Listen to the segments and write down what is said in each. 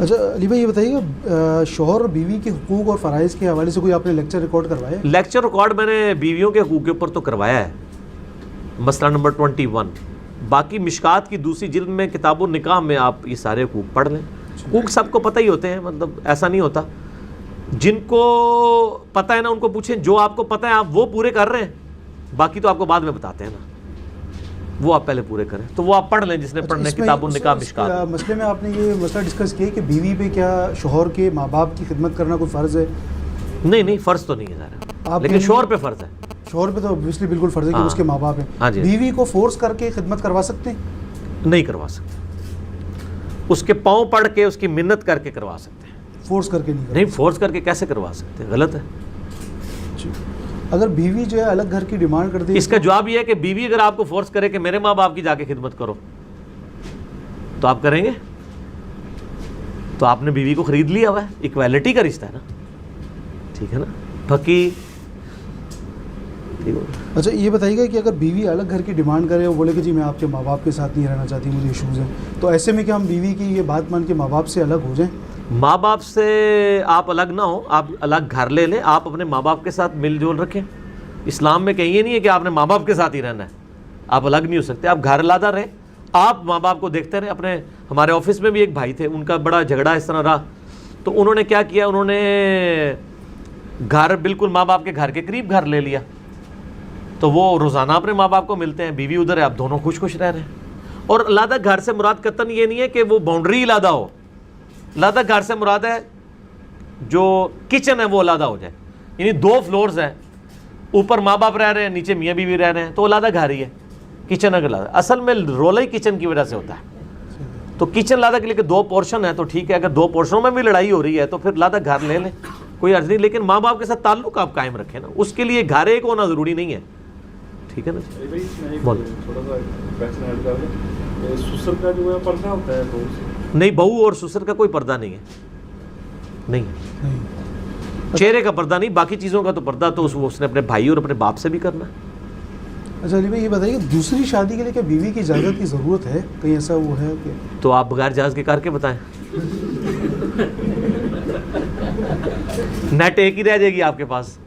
اچھا علی بھائی یہ بتائیے کہ شوہر اور بیوی کے حقوق اور فرائض کے حوالے سے کوئی آپ نے لیکچر ریکارڈ کروایا ہے؟ لیکچر ریکارڈ میں نے بیویوں کے حقوق کے اوپر تو کروایا ہے، مسئلہ نمبر 21۔ باقی مشکات کی دوسری جلد میں کتاب النکاح میں آپ یہ سارے حقوق پڑھ لیں۔ حقوق سب کو پتہ ہی ہوتے ہیں، مطلب ایسا نہیں ہوتا، جن کو پتہ ہے نا ان کو پوچھیں، جو آپ کو پتہ ہے آپ وہ پورے کر رہے ہیں، باقی تو آپ کو بعد میں بتاتے ہیں نا، وہ آپ پہلے پورے کریں، تو وہ آپ پڑھ لیں جس نے پڑھنا ہے کتاب النکاح مشکات۔ مسئلے میں آپ نے یہ مسئلہ ڈسکس کیا کہ بیوی پہ کیا شوہر کے ماں باپ کی خدمت کرنا کوئی فرض ہے؟ نہیں فرض تو نہیں ہے ظاہر، لیکن شوہر پہ فرض ہے۔ شوہر پہ تو obviously بالکل فرض ہے کہ اس کے ماں باپ ہیں۔ بیوی کو فورس کر کے خدمت کروا سکتے ہیں؟ نہیں کروا سکتے، اس کے پاؤں پڑھ کے اس کی منت کر کے کروا سکتے ہیں، فورس کر کے نہیں فورس کر کے کیسے کروا سکتے، غلط ہے۔ اگر بیوی جو ہے الگ گھر کی ڈیمانڈ کرتی ہے، اس کا جواب یہ ہے کہ بیوی اگر آپ کو فورس کرے کہ میرے ماں باپ کی جا کے خدمت کرو تو آپ کریں گے؟ تو آپ نے بیوی کو خرید لیا ہوا ہے، ایکویلٹی کا رشتہ ہے نا، ٹھیک ہے نا، پھکی۔ اچھا یہ بتائیے گا کہ اگر بیوی الگ گھر کی ڈیمانڈ کرے اور بولے کہ جی میں آپ کے ماں باپ کے ساتھ نہیں رہنا چاہتی، مجھے ایشوز ہیں، تو ایسے میں کیا ہم بیوی کی یہ بات مان کے ماں باپ سے الگ ہو جائیں؟ ماں باپ سے آپ الگ نہ ہو، آپ الگ گھر لے لیں، آپ اپنے ماں باپ کے ساتھ مل جول رکھیں۔ اسلام میں کہیں یہ نہیں ہے کہ آپ نے ماں باپ کے ساتھ ہی رہنا ہے، آپ الگ نہیں ہو سکتے، آپ گھر علیحدہ رہیں، آپ ماں باپ کو دیکھتے رہیں۔ اپنے ہمارے آفس میں بھی ایک بھائی تھے، ان کا بڑا جھگڑا اس طرح رہا، تو انہوں نے کیا کیا، انہوں نے گھر بالکل ماں باپ کے گھر کے قریب گھر لے لیا، تو وہ روزانہ اپنے ماں باپ کو ملتے ہیں، بیوی ادھر ہے، آپ دونوں خوش خوش رہ رہے ہیں۔ اور علیحدہ گھر سے مراد قطعاً یہ نہیں ہے کہ وہ باؤنڈری علیحدہ ہو، علیحدہ گھر سے مراد ہے جو کچن ہے وہ علیحدہ ہو جائے، یعنی 2 فلورز ہیں، اوپر ماں باپ رہ رہے ہیں، نیچے میاں بیوی رہ رہے ہیں، تو علیحدہ گھر ہی ہے، کچن علیحدہ۔ اصل میں رولا ہی کچن کی وجہ سے ہوتا ہے، تو کچن علیحدہ کے لیے کہ 2 پورشن ہے تو ٹھیک ہے، اگر 2 پورشنوں میں بھی لڑائی ہو رہی ہے تو پھر علیحدہ گھر لے لیں، کوئی عرض نہیں، لیکن ماں باپ کے ساتھ تعلق آپ قائم رکھیں نا، اس کے لیے گھر ایک ہونا ضروری نہیں ہے، ٹھیک ہے نا۔ سسر کا جو ہے پردہ ہوتا ہے نہیں، بہو اور سسر کا کوئی پردہ نہیں ہے، نہیں، چہرے کا پردہ نہیں، باقی چیزوں کا تو پردہ تو اس نے اپنے بھائی اور اپنے باپ سے بھی کرنا ہے۔ اچھا علی بھائی یہ بتائیے دوسری شادی کے لیے کیا بیوی کی اجازت کی ضرورت ہے؟ کہیں ایسا وہ ہے کہ تو آپ بغیر جہاز کے کر کے بتائیں، نیٹ ایک ہی رہ جائے گی آپ کے پاس،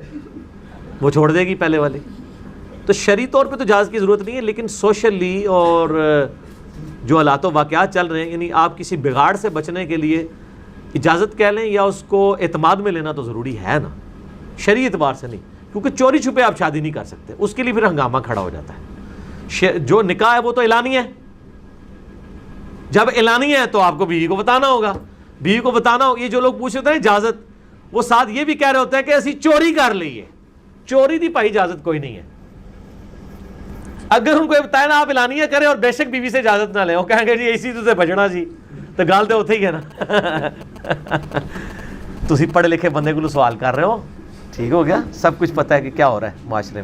وہ چھوڑ دے گی پہلے والی۔ تو شرعی طور پہ تو جہاز کی ضرورت نہیں ہے، لیکن سوشلی اور جو حالات و واقعات چل رہے ہیں، یعنی آپ کسی بگاڑ سے بچنے کے لیے اجازت کہہ لیں یا اس کو اعتماد میں لینا تو ضروری ہے نا، شرعی اعتبار سے نہیں، کیونکہ چوری چھپے آپ شادی نہیں کر سکتے، اس کے لیے پھر ہنگامہ کھڑا ہو جاتا ہے۔ جو نکاح ہے وہ تو اعلانی ہے، جب اعلانی ہے تو آپ کو بیوی کو بتانا ہوگا، بیوی کو بتانا ہوگا۔ یہ جو لوگ پوچھ رہے ہیں اجازت، وہ ساتھ یہ بھی کہہ رہے ہوتے ہیں کہ اسی چوری کر لیے، چوری دی پائی اجازت کوئی نہیں ہے۔ اگر ان کو یہ بتایا نا آپ اعلانیہ کریں اور بے شک بیوی سے اجازت نہ لیں، وہ کہیں گے جی اسی تو بجنا جی، تو گال تو ہوتے ہی ہے نا۔ تسی پڑھے لکھے بندے کو سوال کر رہے ہو، ٹھیک ہو گیا، سب کچھ پتہ ہے کہ کیا ہو رہا ہے معاشرے میں۔